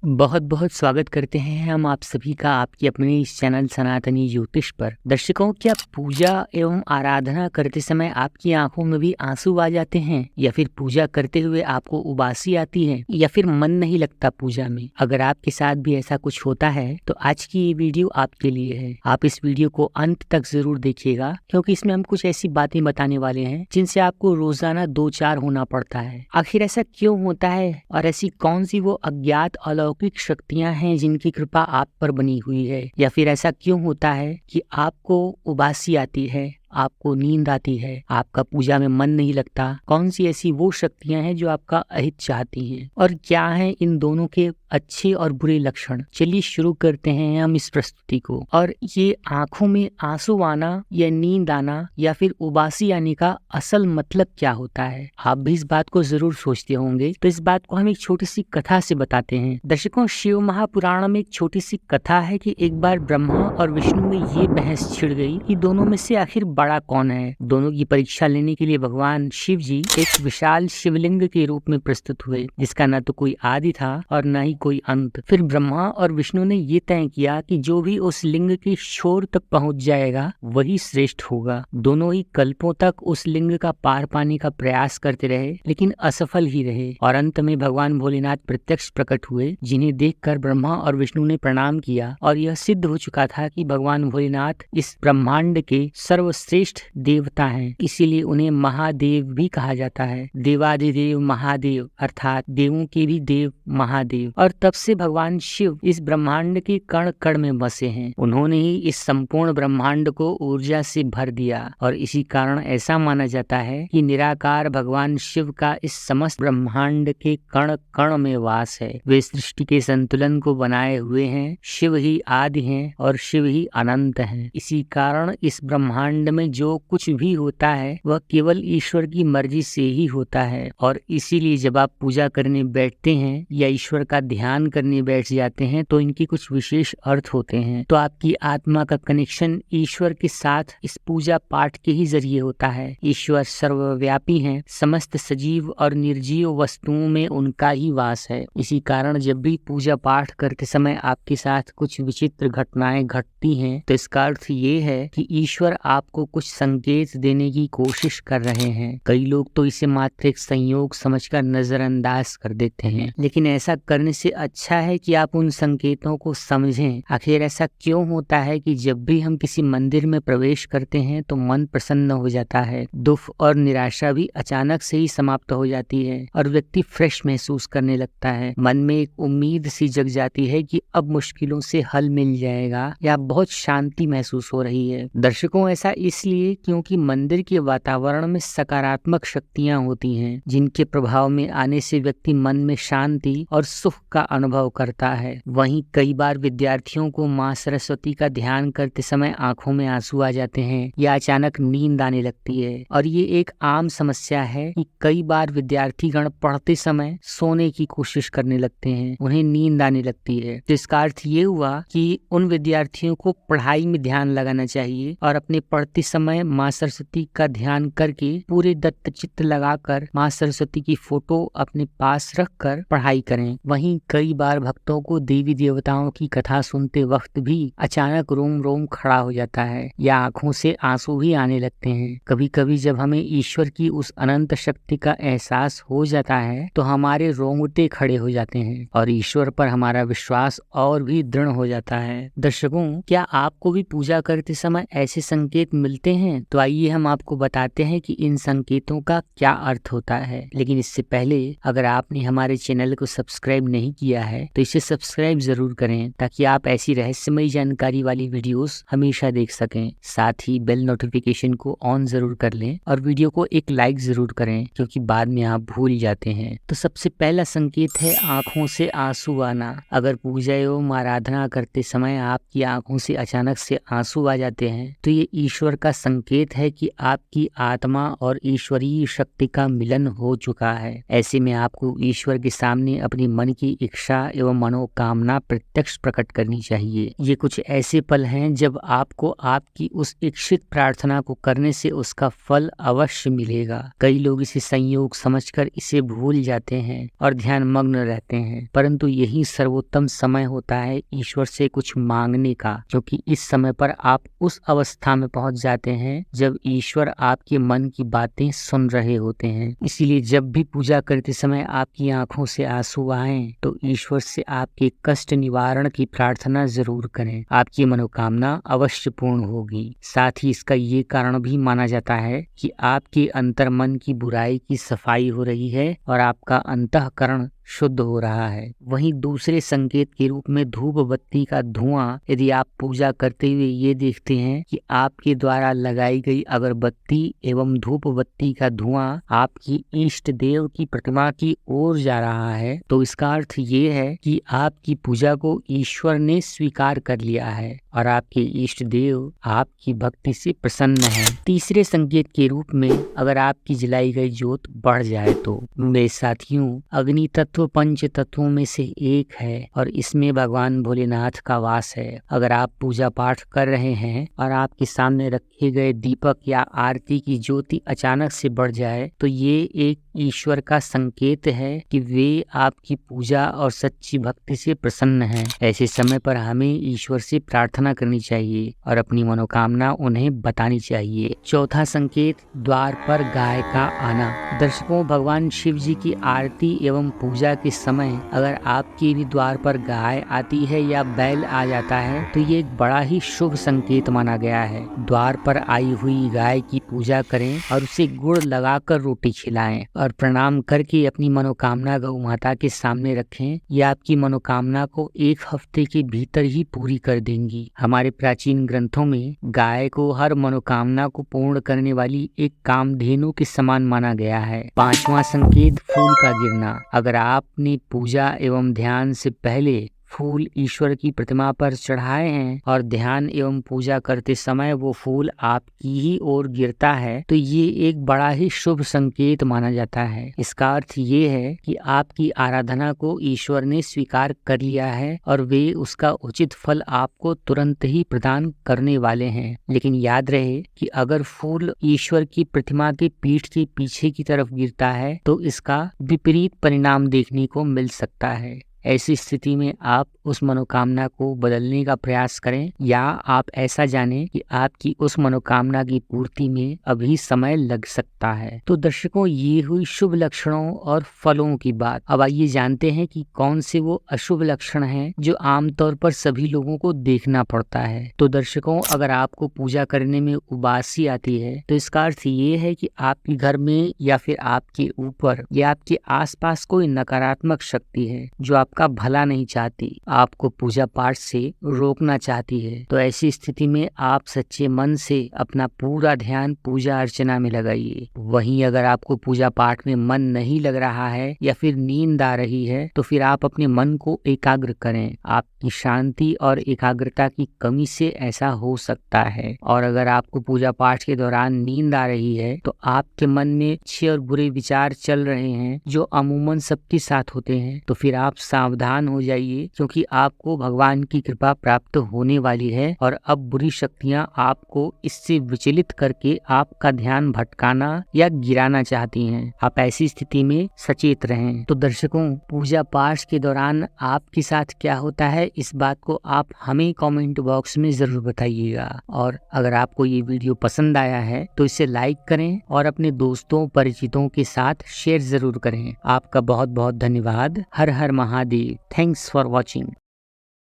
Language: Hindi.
बहुत बहुत स्वागत करते हैं हम आप सभी का आपकी अपने इस चैनल सनातनी ज्योतिष पर। दर्शकों, क्या पूजा एवं आराधना करते समय आपकी आंखों में भी आंसू आ जाते हैं, या फिर पूजा करते हुए आपको उबासी आती है, या फिर मन नहीं लगता पूजा में? अगर आपके साथ भी ऐसा कुछ होता है तो आज की ये वीडियो आपके लिए है। आप इस वीडियो को अंत तक जरूर देखिएगा, क्योंकि इसमें हम कुछ ऐसी बातें बताने वाले हैं जिनसे आपको रोजाना दो चार होना पड़ता है। आखिर ऐसा क्यों होता है, और ऐसी कौन सी वो अज्ञात अलौकिक शक्तियां हैं जिनकी कृपा आप पर बनी हुई है? या फिर ऐसा क्यों होता है कि आपको उबासी आती है, आपको नींद आती है, आपका पूजा में मन नहीं लगता? कौन सी ऐसी वो शक्तियां हैं जो आपका अहित चाहती हैं, और क्या हैं इन दोनों के अच्छे और बुरे लक्षण? चलिए शुरू करते हैं हम इस प्रस्तुति को। और ये आंखों में आंसू आना या नींद आना या फिर उबासी आने का असल मतलब क्या होता है? आप भी इस बात को जरूर सोचते होंगे, तो इस बात को हम एक छोटी सी कथा से बताते हैं। दर्शकों, शिव महापुराण में एक छोटी सी कथा है कि एक बार ब्रह्मा और विष्णु में ये बहस छिड़ गई कि दोनों में से आखिर बड़ा कौन है। दोनों की परीक्षा लेने के लिए भगवान शिव जी एक विशाल शिवलिंग के रूप में प्रस्तुत हुए, जिसका न तो कोई आदि था और न ही कोई अंत। फिर ब्रह्मा और विष्णु ने ये तय किया कि जो भी उस लिंग की छोर तक पहुंच जाएगा वही श्रेष्ठ होगा। दोनों ही कल्पों तक उस लिंग का पार पाने का प्रयास करते रहे, लेकिन असफल ही रहे। और अंत में भगवान भोलेनाथ प्रत्यक्ष प्रकट हुए, जिन्हें देखकर ब्रह्मा और विष्णु ने प्रणाम किया। और यह सिद्ध हो चुका था कि भगवान भोलेनाथ इस ब्रह्मांड के सर्वश्रेष्ठ देवता हैं, इसीलिए उन्हें महादेव भी कहा जाता है। देवादिदेव महादेव, अर्थात देवों के भी देव महादेव। और तब से भगवान शिव इस ब्रह्मांड के कण कण में बसे हैं। उन्होंने ही इस संपूर्ण ब्रह्मांड को ऊर्जा से भर दिया, और इसी कारण ऐसा माना जाता है कि निराकार भगवान शिव का इस समस्त ब्रह्मांड के कण कण में वास है। वे सृष्टि के संतुलन को बनाए हुए हैं। शिव ही आदि हैं और शिव ही अनंत हैं। इसी कारण इस ब्रह्मांड में जो कुछ भी होता है वह केवल ईश्वर की मर्जी से ही होता है। और इसीलिए जब आप पूजा करने बैठते हैं या ईश्वर का ध्यान करने बैठ जाते हैं तो इनके कुछ विशेष अर्थ होते हैं। तो आपकी आत्मा का कनेक्शन ईश्वर के साथ इस पूजा पाठ के ही जरिए होता है। ईश्वर सर्वव्यापी हैं, समस्त सजीव और निर्जीव वस्तुओं में उनका ही वास है। इसी कारण जब भी पूजा पाठ करते समय आपके साथ कुछ विचित्र घटनाएं घटती हैं तो इसका अर्थ ये है कि ईश्वर आपको कुछ संकेत देने की कोशिश कर रहे हैं। कई लोग तो इसे मात्र एक संयोग समझकर नजरअंदाज कर देते हैं, लेकिन ऐसा करने से अच्छा है कि आप उन संकेतों को समझें। आखिर ऐसा क्यों होता है कि जब भी हम किसी मंदिर में प्रवेश करते हैं तो मन प्रसन्न हो जाता है, दुख और निराशा भी अचानक से ही समाप्त हो जाती है और व्यक्ति फ्रेश महसूस करने लगता है। मन में एक उम्मीद सी जग जाती है कि अब मुश्किलों से हल मिल जाएगा, या बहुत शांति महसूस हो रही है। दर्शकों, ऐसा इसलिए क्योंकि मंदिर के वातावरण में सकारात्मक शक्तियां होती हैं, जिनके प्रभाव में आने से व्यक्ति मन में शांति और सुख का अनुभव करता है। वहीं कई बार विद्यार्थियों को माँ सरस्वती का ध्यान करते समय आंखों में आंसू आ जाते हैं या अचानक नींद आने लगती है। और ये एक आम समस्या है कि कई बार विद्यार्थीगण पढ़ते समय सोने की कोशिश करने लगते हैं, उन्हें नींद आने लगती है। तो इसका अर्थ ये हुआ कि उन विद्यार्थियों को पढ़ाई में ध्यान लगाना चाहिए और अपने पढ़ते समय माँ सरस्वती का ध्यान करके पूरे दत्तचित्त लगाकर माँ सरस्वती की फोटो अपने पास रखकर पढ़ाई करें। वहीं कई बार भक्तों को देवी देवताओं की कथा सुनते वक्त भी अचानक रोम रोम खड़ा हो जाता है या आंखों से आंसू भी आने लगते हैं। कभी कभी जब हमें ईश्वर की उस अनंत शक्ति का एहसास हो जाता है तो हमारे रोंगटे खड़े हो जाते हैं और ईश्वर पर हमारा विश्वास और भी दृढ़ हो जाता है। दर्शकों, क्या आपको भी पूजा करते समय ऐसे संकेत मिलते हैं? तो आइए हम आपको बताते हैं कि इन संकेतों का क्या अर्थ होता है। लेकिन इससे पहले अगर आपने हमारे चैनल को सब्सक्राइब नहीं किया है तो इसे सब्सक्राइब जरूर करें, ताकि आप ऐसी रहस्यमयी जानकारी वाली वीडियोस हमेशा देख सकें। साथ ही बेल नोटिफिकेशन को ऑन जरूर कर लें और वीडियो को एक लाइक जरूर करें, क्योंकि बाद में आप भूल जाते हैं। तो सबसे पहला संकेत है आंखों से आंसू आना। अगर पूजा एवं आराधना करते समय आपकी आंखों से अचानक से आंसू आ जाते हैं तो ये ईश्वर का संकेत है कि आपकी आत्मा और ईश्वरीय शक्ति का मिलन हो चुका है। ऐसे में आपको ईश्वर के सामने अपने मन की अपेक्षा एवं मनोकामना प्रत्यक्ष प्रकट करनी चाहिए। ये कुछ ऐसे पल हैं जब आपको आपकी उस इच्छित प्रार्थना को करने से उसका फल अवश्य मिलेगा। कई लोग इसे संयोग समझकर इसे भूल जाते हैं और ध्यान मग्न रहते हैं, परंतु यही सर्वोत्तम समय होता है ईश्वर से कुछ मांगने का, क्योंकि इस समय पर आप उस अवस्था में पहुंच जाते हैं जब ईश्वर आपके मन की बातें सुन रहे होते हैं। इसीलिए जब भी पूजा करते समय आपकी आंखों से आंसू आएं तो ईश्वर से आपके कष्ट निवारण की प्रार्थना जरूर करें। आपकी मनोकामना अवश्य पूर्ण होगी। साथ ही इसका ये कारण भी माना जाता है कि आपके अंतर्मन की बुराई की सफाई हो रही है और आपका अंतःकरण शुद्ध हो रहा है। वहीं दूसरे संकेत के रूप में धूप बत्ती का धुआं, यदि आप पूजा करते हुए ये देखते हैं कि आपके द्वारा लगाई गई अगरबत्ती एवं धूप बत्ती का धुआं आपकी इष्ट देव की प्रतिमा की ओर जा रहा है, तो इसका अर्थ ये है कि आपकी पूजा को ईश्वर ने स्वीकार कर लिया है और आपके इष्ट देव आपकी भक्ति से प्रसन्न है। तीसरे संकेत के रूप में अगर आपकी जलाई गई ज्योत बढ़ जाए तो मेरे साथियों, अग्नि तत्व पंच तत्वों में से एक है और इसमें भगवान भोलेनाथ का वास है। अगर आप पूजा पाठ कर रहे हैं और आपके सामने रखे गए दीपक या आरती की ज्योति अचानक से बढ़ जाए तो ये एक ईश्वर का संकेत है कि वे आपकी पूजा और सच्ची भक्ति से प्रसन्न हैं। ऐसे समय पर हमें ईश्वर से प्रार्थना करनी चाहिए और अपनी मनोकामना उन्हें बतानी चाहिए। चौथा संकेत, द्वार पर गाय का आना। दर्शकों, भगवान शिव जी की आरती एवं पूजा के समय अगर आपके भी द्वार पर गाय आती है या बैल आ जाता है तो ये एक बड़ा ही शुभ संकेत माना गया है। द्वार पर आई हुई गाय की पूजा करें और उसे गुड़ लगाकर रोटी खिलाएं और प्रणाम करके अपनी मनोकामना गौ माता के सामने रखें। यह आपकी मनोकामना को एक हफ्ते के भीतर ही पूरी कर देंगी। हमारे प्राचीन ग्रंथों में गाय को हर मनोकामना को पूर्ण करने वाली एक कामधेनु के समान माना गया है। पांचवा संकेत, फूल का गिरना। अगर आपने पूजा एवं ध्यान से पहले फूल ईश्वर की प्रतिमा पर चढ़ाए हैं और ध्यान एवं पूजा करते समय वो फूल आपकी ही ओर गिरता है तो ये एक बड़ा ही शुभ संकेत माना जाता है। इसका अर्थ ये है कि आपकी आराधना को ईश्वर ने स्वीकार कर लिया है और वे उसका उचित फल आपको तुरंत ही प्रदान करने वाले हैं। लेकिन याद रहे कि अगर फूल ईश्वर की प्रतिमा के पीठ के पीछे की तरफ गिरता है तो इसका विपरीत परिणाम देखने को मिल सकता है। ऐसी स्थिति में आप उस मनोकामना को बदलने का प्रयास करें या आप ऐसा जानें कि आपकी उस मनोकामना की पूर्ति में अभी समय लग सकता है। तो दर्शकों, ये हुई शुभ लक्षणों और फलों की बात। अब आइए जानते हैं कि कौन से वो अशुभ लक्षण हैं जो आमतौर पर सभी लोगों को देखना पड़ता है। तो दर्शकों, अगर आपको पूजा करने में उबासी आती है तो इसका अर्थ ये है कि आपके घर में या फिर आपके ऊपर या आपके आसपास कोई नकारात्मक शक्ति है जो आपका भला नहीं चाहती, आपको पूजा पाठ से रोकना चाहती है। तो ऐसी स्थिति में आप सच्चे मन से अपना पूरा ध्यान पूजा अर्चना में लगाइए। वहीं अगर आपको पूजा पाठ में मन नहीं लग रहा है या फिर नींद आ रही है तो फिर आप अपने मन को एकाग्र करें। आपकी शांति और एकाग्रता की कमी से ऐसा हो सकता है। और अगर आपको पूजा पाठ के दौरान नींद आ रही है तो आपके मन में अच्छे और बुरे विचार चल रहे हैं जो अमूमन सबके साथ होते हैं, तो फिर आप सावधान हो जाइए, क्योंकि आपको भगवान की कृपा प्राप्त होने वाली है और अब बुरी शक्तियां आपको इससे विचलित करके आपका ध्यान भटकाना या गिराना चाहती हैं। आप ऐसी स्थिति में सचेत रहें। तो दर्शकों, पूजा पाठ के दौरान आपके साथ क्या होता है, इस बात को आप हमें कमेंट बॉक्स में जरूर बताइएगा। और अगर आपको ये वीडियो पसंद आया है तो इसे लाइक करें और अपने दोस्तों परिचितों के साथ शेयर जरूर करें। आपका बहुत बहुत धन्यवाद। हर हर महादेव। Thanks for watching.